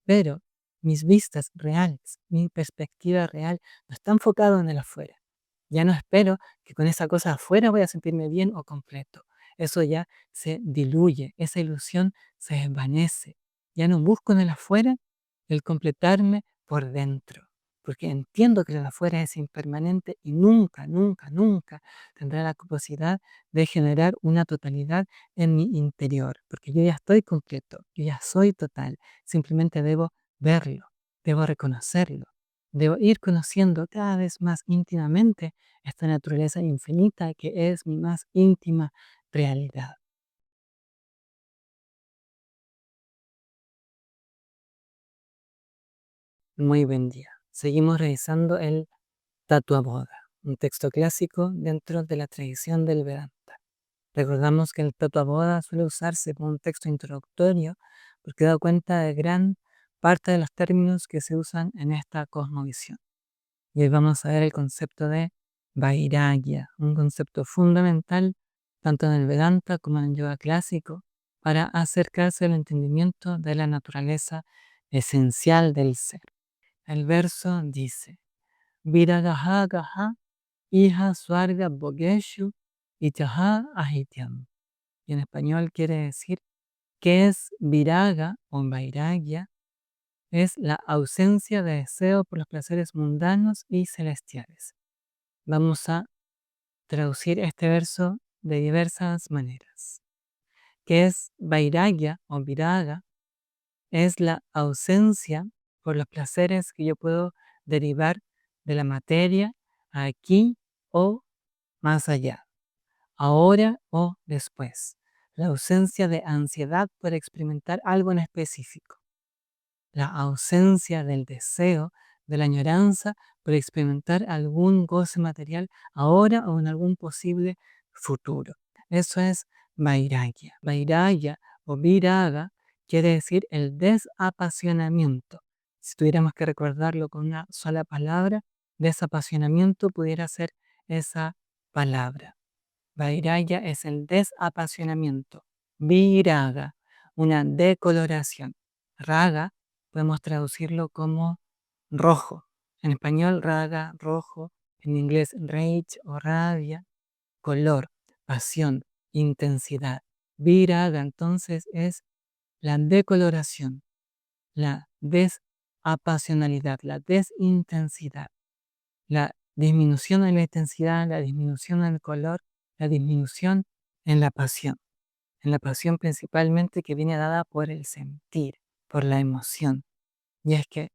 pero mis vistas reales, mi perspectiva real, no está enfocado en el afuera. Ya no espero que con esa cosa afuera voy a sentirme bien o completo. Eso ya se diluye, esa ilusión se desvanece. Ya no busco en el afuera el completarme por dentro, porque entiendo que el afuera es impermanente y nunca, nunca, nunca tendrá la capacidad de generar una totalidad en mi interior, porque yo ya estoy completo, yo ya soy total, simplemente debo verlo, debo reconocerlo, debo ir conociendo cada vez más íntimamente esta naturaleza infinita que es mi más íntima realidad. Muy buen día. Seguimos revisando el Tattva-bodha, un texto clásico dentro de la tradición del Vedanta. Recordamos que el Tattva-bodha suele usarse como un texto introductorio porque da cuenta de gran parte de los términos que se usan en esta cosmovisión. Y hoy vamos a ver el concepto de Vairagya, un concepto fundamental tanto en el Vedanta como en el yoga clásico para acercarse al entendimiento de la naturaleza esencial del ser. El verso dice: Viragaha gaha iha swarga bogeshu itaha ahityam. Y en español quiere decir que es viraga o vairagya, es la ausencia de deseo por los placeres mundanos y celestiales. Vamos a traducir este verso de diversas maneras. ¿Qué es vairagya o viraga? Es la ausencia por los placeres que yo puedo derivar de la materia aquí o más allá, ahora o después. La ausencia de ansiedad por experimentar algo en específico. La ausencia del deseo, de la añoranza por experimentar algún goce material ahora o en algún posible futuro. Eso es vairagya. Vairagya o viraga quiere decir el desapasionamiento. Si tuviéramos que recordarlo con una sola palabra, desapasionamiento pudiera ser esa palabra. Vairagya es el desapasionamiento. Viraga, una decoloración. Raga podemos traducirlo como rojo. En español, raga, rojo. En inglés, rage o rabia. Color, pasión, intensidad. Viraga entonces es la decoloración, la desapasionalidad, la desintensidad, la disminución en la intensidad, la disminución en el color, la disminución en la pasión principalmente que viene dada por el sentir, por la emoción. Y es que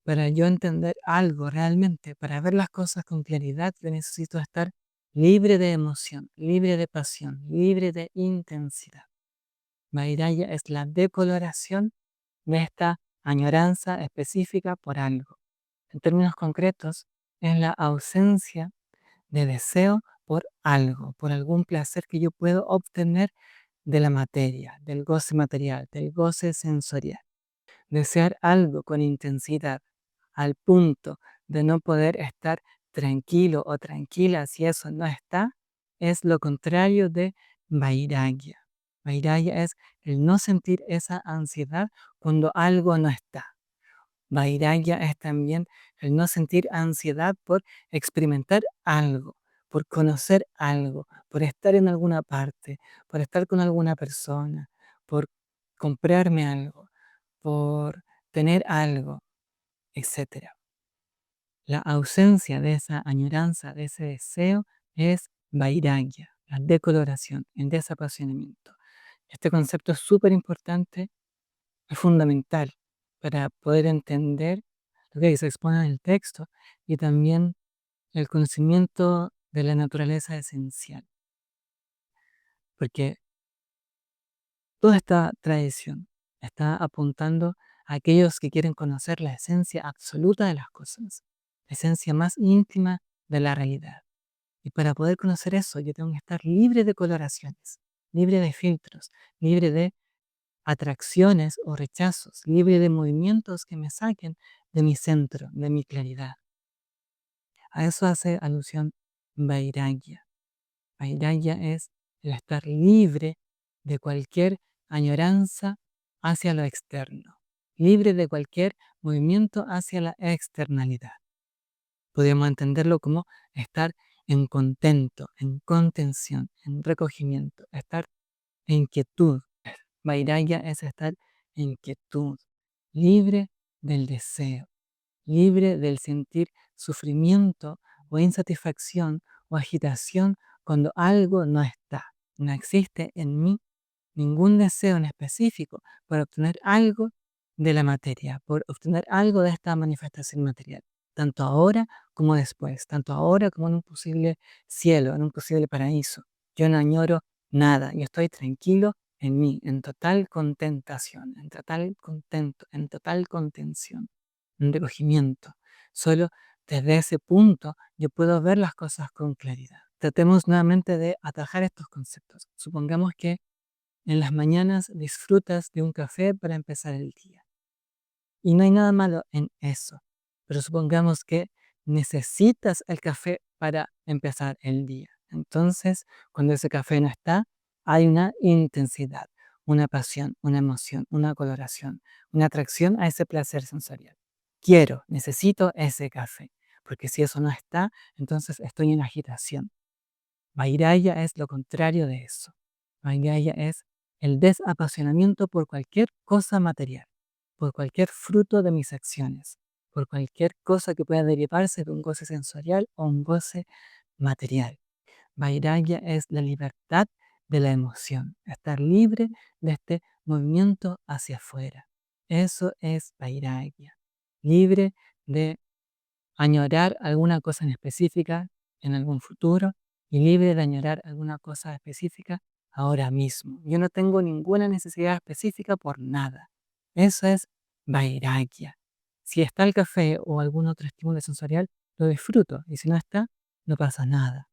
para yo entender algo realmente, para ver las cosas con claridad, yo necesito estar libre de emoción, libre de pasión, libre de intensidad. Vairaya es la decoloración de esta añoranza específica por algo. En términos concretos, es la ausencia de deseo por algo, por algún placer que yo puedo obtener de la materia, del goce material, del goce sensorial. Desear algo con intensidad al punto de no poder estar tranquilo o tranquila si eso no está, es lo contrario de vairagya. Vairagya es el no sentir esa ansiedad cuando algo no está. Vairagya es también el no sentir ansiedad por experimentar algo, por conocer algo, por estar en alguna parte, por estar con alguna persona, por comprarme algo, por tener algo, etcétera. La ausencia de esa añoranza, de ese deseo, es vairagya, la decoloración, el desapasionamiento. Este concepto es súper importante, es fundamental para poder entender lo que se expone en el texto y también el conocimiento de la naturaleza esencial. Porque toda esta tradición está apuntando a aquellos que quieren conocer la esencia absoluta de las cosas, la esencia más íntima de la realidad. Y para poder conocer eso, yo tengo que estar libre de coloraciones, libre de filtros, libre de atracciones o rechazos, libre de movimientos que me saquen de mi centro, de mi claridad. A eso hace alusión Vairagya. Vairagya es el estar libre de cualquier añoranza hacia lo externo. libre de cualquier movimiento hacia la externalidad. Podríamos entenderlo como estar en contento, en contención, en recogimiento, estar en quietud. Vairagya es estar en quietud, libre del deseo, libre del sentir sufrimiento o insatisfacción o agitación cuando algo no está. No existe en mí ningún deseo en específico por obtener algo de la materia, por obtener algo de esta manifestación material, tanto ahora como después, tanto ahora como en un posible cielo, en un posible paraíso. Yo no añoro nada, yo estoy tranquilo en mí, en total contentación, en total contento, en total contención, en recogimiento. Solo desde ese punto yo puedo ver las cosas con claridad. Tratemos nuevamente de atajar estos conceptos. Supongamos que en las mañanas disfrutas de un café para empezar el día. Y no hay nada malo en eso. Pero supongamos que necesitas el café para empezar el día. Entonces, cuando ese café no está, hay una intensidad, una pasión, una emoción, una coloración, una atracción a ese placer sensorial. Quiero, necesito ese café. Porque si eso no está, entonces estoy en agitación. Vairaya es lo contrario de eso. Vairaya es el desapasionamiento por cualquier cosa material, por cualquier fruto de mis acciones, por cualquier cosa que pueda derivarse de un goce sensorial o un goce material. Vairagya es la libertad de la emoción, estar libre de este movimiento hacia afuera. Eso es Vairagya, libre de añorar alguna cosa en específica en algún futuro y libre de añorar alguna cosa específica ahora mismo. Yo no tengo ninguna necesidad específica por nada. Eso es vairagya. Si está el café o algún otro estímulo sensorial, lo disfruto. Y si no está, no pasa nada.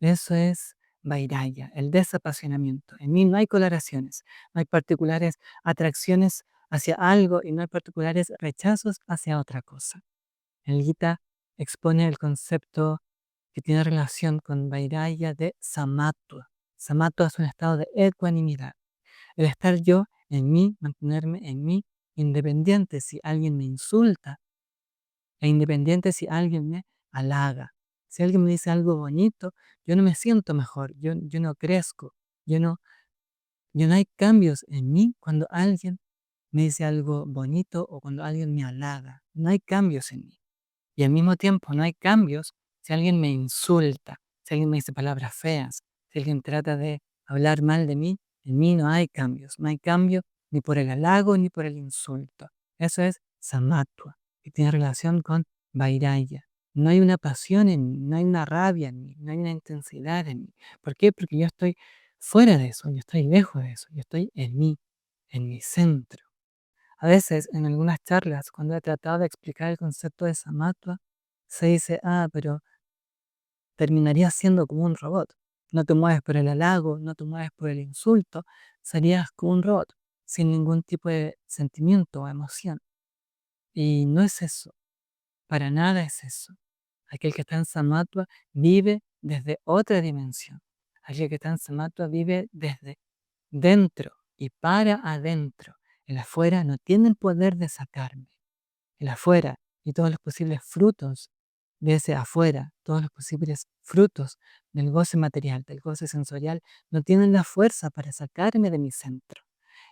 Eso es vairagya, el desapasionamiento. En mí no hay coloraciones, no hay particulares atracciones hacia algo y no hay particulares rechazos hacia otra cosa. El Gita expone el concepto que tiene relación con Vairagya de Samatva. Samatva es un estado de ecuanimidad. El estar yo en mí, mantenerme en mí, independiente si alguien me insulta e independiente si alguien me halaga. Si alguien me dice algo bonito, yo no me siento mejor, yo no crezco, yo no, yo no hay cambios en mí cuando alguien me dice algo bonito o cuando alguien me halaga. No hay cambios en mí. Y al mismo tiempo no hay cambios si alguien me insulta, si alguien me dice palabras feas, si alguien trata de hablar mal de mí, en mí no hay cambios. No hay cambio ni por el halago ni por el insulto. Eso es samatva, que tiene relación con vairaya. No hay una pasión en mí, no hay una rabia en mí, no hay una intensidad en mí. ¿Por qué? Porque yo estoy fuera de eso, yo estoy lejos de eso, yo estoy mí, en mi centro. A veces en algunas charlas, cuando he tratado de explicar el concepto de samatva, se dice, pero terminarías siendo como un robot. No te mueves por el halago, no te mueves por el insulto, serías como un robot, sin ningún tipo de sentimiento o emoción. Y no es eso, para nada es eso. Aquel que está en samatva vive desde otra dimensión. Aquel que está en samatva vive desde dentro y para adentro. El afuera no tiene el poder de sacarme. El afuera y todos los posibles frutos de ese afuera, todos los posibles frutos del goce material, del goce sensorial, no tienen la fuerza para sacarme de mi centro.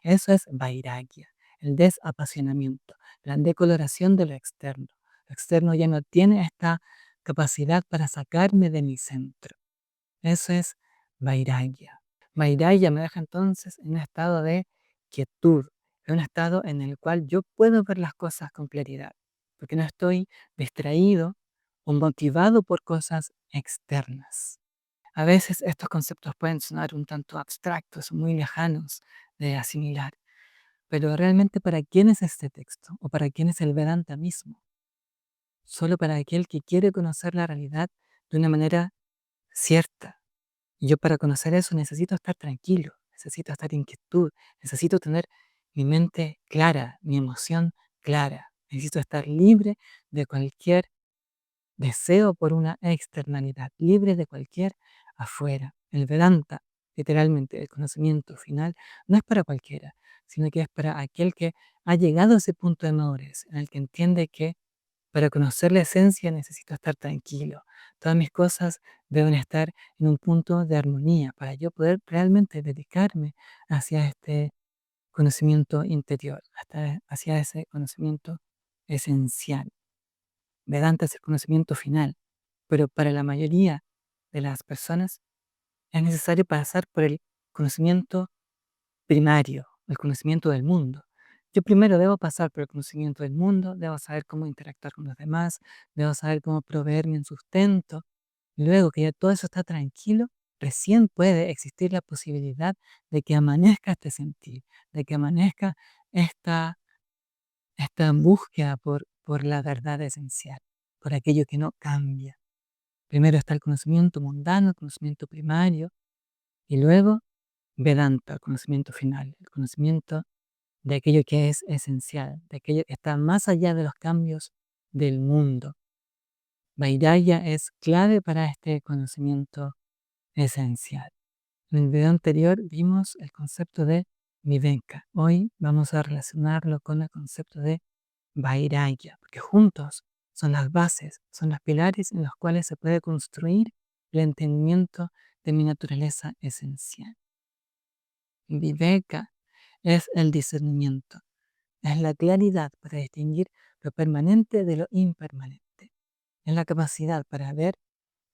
Eso es vairagya, el desapasionamiento, la decoloración de lo externo. Lo externo ya no tiene esta capacidad para sacarme de mi centro. Eso es vairagya. Vairagya me deja entonces en un estado de quietud, en un estado en el cual yo puedo ver las cosas con claridad, porque no estoy distraído o motivado por cosas externas. A veces estos conceptos pueden sonar un tanto abstractos, muy lejanos de asimilar, pero realmente ¿para quién es este texto? ¿O para quién es el Vedanta mismo? Solo para aquel que quiere conocer la realidad de una manera cierta. Y yo para conocer eso necesito estar tranquilo, necesito estar en quietud, necesito tener mi mente clara, mi emoción clara. Necesito estar libre de cualquier deseo por una externalidad, libre de cualquier afuera. El Vedanta, literalmente, el conocimiento final, no es para cualquiera. sino que es para aquel que ha llegado a ese punto de madurez, en el que entiende que para conocer la esencia necesito estar tranquilo. Todas mis cosas deben estar en un punto de armonía para yo poder realmente dedicarme hacia este conocimiento interior, hasta hacia ese conocimiento esencial. Vedanta es el conocimiento final, pero para la mayoría de las personas es necesario pasar por el conocimiento primario, el conocimiento del mundo. Yo primero debo pasar por el conocimiento del mundo, debo saber cómo interactuar con los demás, debo saber cómo proveerme un sustento. Luego que ya todo eso está tranquilo, recién puede existir la posibilidad de que amanezca este sentir, de que amanezca esta, esta búsqueda por la verdad esencial, por aquello que no cambia. Primero está el conocimiento mundano, el conocimiento primario, y luego Vedanta, el conocimiento final, el conocimiento de aquello que es esencial, de aquello que está más allá de los cambios del mundo. Vairagya es clave para este conocimiento esencial. En el video anterior vimos el concepto de Viveka. Hoy vamos a relacionarlo con el concepto de Vairagya, porque juntos son las bases, son los pilares en los cuales se puede construir el entendimiento de mi naturaleza esencial. Viveka es el discernimiento, es la claridad para distinguir lo permanente de lo impermanente, es la capacidad para ver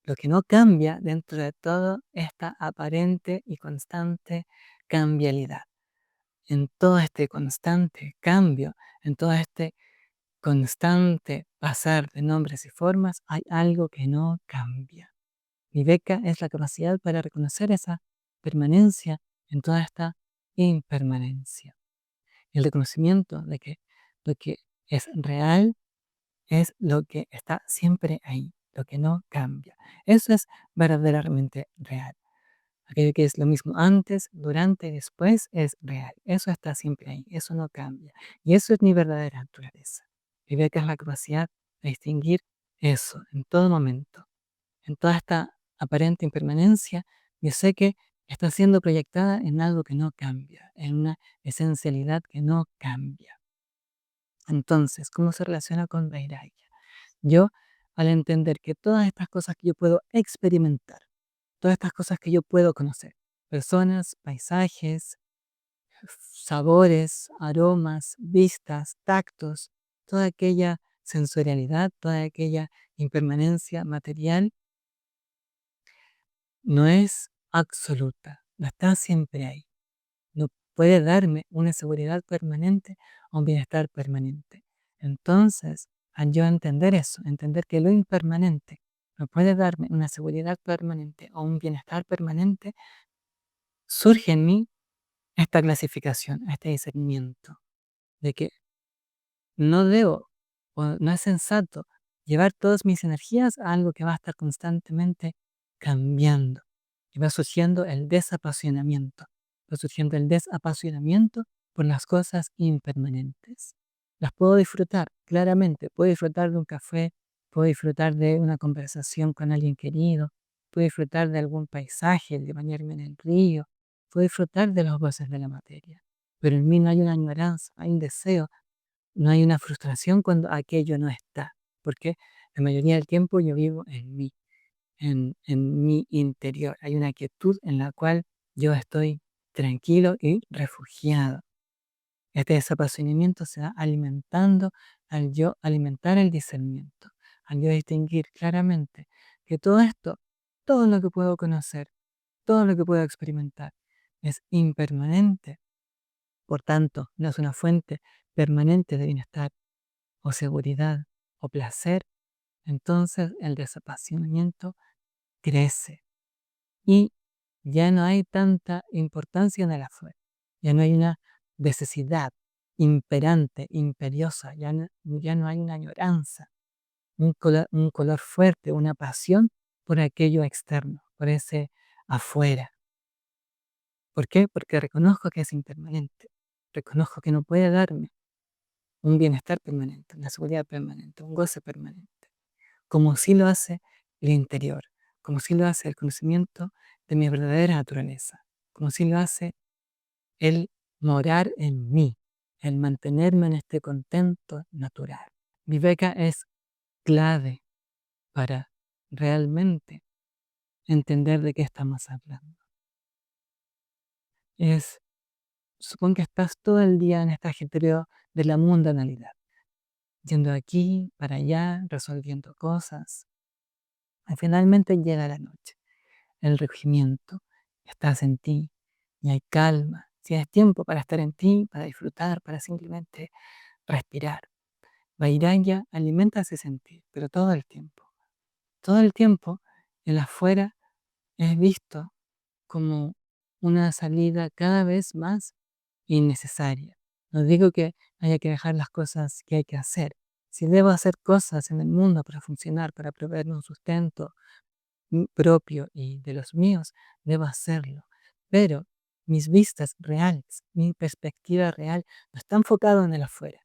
lo que no cambia dentro de toda esta aparente y constante cambialidad. En todo este constante cambio, en todo este constante pasar de nombres y formas, hay algo que no cambia. Viveka es la capacidad para reconocer esa permanencia en toda esta impermanencia. El reconocimiento de que lo que es real es lo que está siempre ahí, lo que no cambia. Eso es verdaderamente real. Aquello que es lo mismo antes, durante y después es real. Eso está siempre ahí, eso no cambia. Y eso es mi verdadera naturaleza. Viveka es la capacidad de distinguir eso en todo momento, en toda esta aparente impermanencia. Yo sé que está siendo proyectada en algo que no cambia, en una esencialidad que no cambia. Entonces, ¿cómo se relaciona con Vairagya? Yo, al entender que todas estas cosas que yo puedo experimentar, todas estas cosas que yo puedo conocer, personas, paisajes, sabores, aromas, vistas, tactos, toda aquella sensorialidad, toda aquella impermanencia material, no es absoluta, no está siempre ahí. No puede darme una seguridad permanente o un bienestar permanente. Entonces, al yo entender eso, entender que lo impermanente no puede darme una seguridad permanente o un bienestar permanente, surge en mí esta clasificación, este discernimiento de que no debo o no es sensato llevar todas mis energías a algo que va a estar constantemente cambiando y va surgiendo el desapasionamiento, va surgiendo el desapasionamiento por las cosas impermanentes. Las puedo disfrutar, claramente, puedo disfrutar de un café, puedo disfrutar de una conversación con alguien querido, puedo disfrutar de algún paisaje, de bañarme en el río, puedo disfrutar de los goces de la materia, pero en mí no hay una añoranza, hay un deseo, no hay una frustración cuando aquello no está, porque la mayoría del tiempo yo vivo en mí, en mi interior. Hay una quietud en la cual yo estoy tranquilo y refugiado. Este desapasionamiento se va alimentando al yo alimentar el discernimiento, al yo distinguir claramente que todo esto, todo lo que puedo conocer, todo lo que puedo experimentar, es impermanente. Por tanto, no es una fuente permanente de bienestar o seguridad o placer, entonces el desapasionamiento crece y ya no hay tanta importancia en el afuera, ya no hay una necesidad imperante, imperiosa, ya no hay una añoranza, un color fuerte, una pasión por aquello externo, por ese afuera. ¿Por qué? Porque reconozco que es impermanente, reconozco que no puede darme un bienestar permanente, una seguridad permanente, un goce permanente, como si lo hace el interior, como si lo hace el conocimiento de mi verdadera naturaleza, como si lo hace el morar en mí, el mantenerme en este contento natural. Viveka es clave para realmente entender de qué estamos hablando. Supón que estás todo el día en este ajetreo de la mundanalidad, yendo aquí, para allá, resolviendo cosas. Y finalmente llega la noche, el recogimiento, estás en ti y hay calma. Tienes tiempo para estar en ti, para disfrutar, para simplemente respirar. Vairagya alimenta ese sentir, pero todo el tiempo. Todo el tiempo el afuera es visto como una salida cada vez más innecesaria. No digo que haya que dejar las cosas que hay que hacer. Si debo hacer cosas en el mundo para funcionar, para proveer un sustento propio y de los míos, debo hacerlo. Pero mis vistas reales, mi perspectiva real, no está enfocado en el afuera.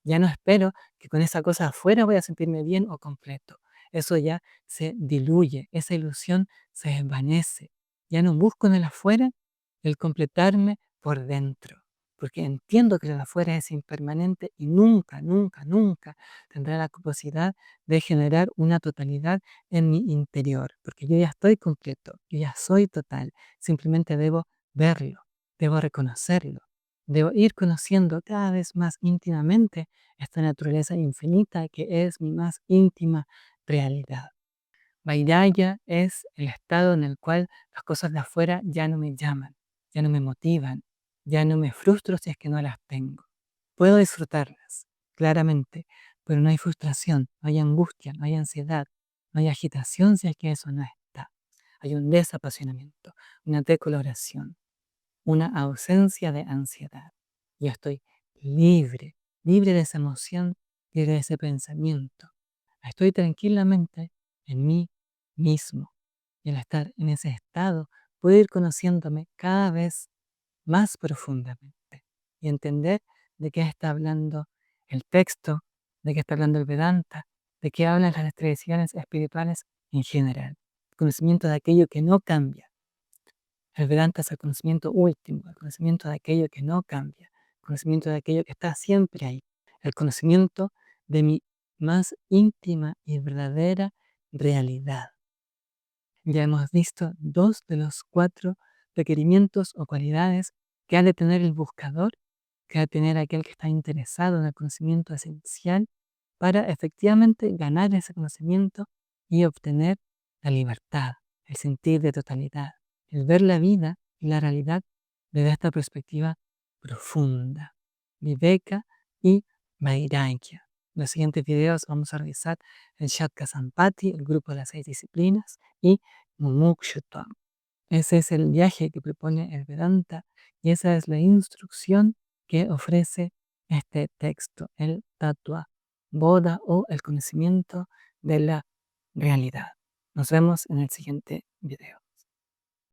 Ya no espero que con esa cosa afuera voy a sentirme bien o completo. Eso ya se diluye, esa ilusión se desvanece. Ya no busco en el afuera el completarme por dentro, porque entiendo que el afuera es impermanente y nunca, nunca, nunca tendrá la capacidad de generar una totalidad en mi interior, porque yo ya estoy completo, yo ya soy total, simplemente debo verlo, debo reconocerlo, debo ir conociendo cada vez más íntimamente esta naturaleza infinita que es mi más íntima realidad. Vairagya es el estado en el cual las cosas de afuera ya no me llaman, ya no me motivan, ya no me frustro si es que no las tengo. Puedo disfrutarlas, claramente, pero no hay frustración, no hay angustia, no hay ansiedad, no hay agitación si es que eso no está. Hay un desapasionamiento, una decoloración, una ausencia de ansiedad. Yo estoy libre, libre de esa emoción, libre de ese pensamiento. Estoy tranquilamente en mí mismo. Y al estar en ese estado, puedo ir conociéndome cada vez más profundamente y entender de qué está hablando el texto, de qué está hablando el Vedanta, de qué hablan las tradiciones espirituales en general. El conocimiento de aquello que no cambia. El Vedanta es el conocimiento último, el conocimiento de aquello que no cambia, el conocimiento de aquello que está siempre ahí, el conocimiento de mi más íntima y verdadera realidad. Ya hemos visto dos de los 4 requerimientos o cualidades que ha de tener el buscador, que ha de tener aquel que está interesado en el conocimiento esencial para efectivamente ganar ese conocimiento y obtener la libertad, el sentir de totalidad, el ver la vida y la realidad desde esta perspectiva profunda, viveka y vairagya. En los siguientes videos vamos a revisar el Shatka Sampati, el grupo de las 6 disciplinas, y Mumukshutvam. Ese es el viaje que propone el Vedanta y esa es la instrucción que ofrece este texto, el Tattva Bodha o el conocimiento de la realidad. Nos vemos en el siguiente video.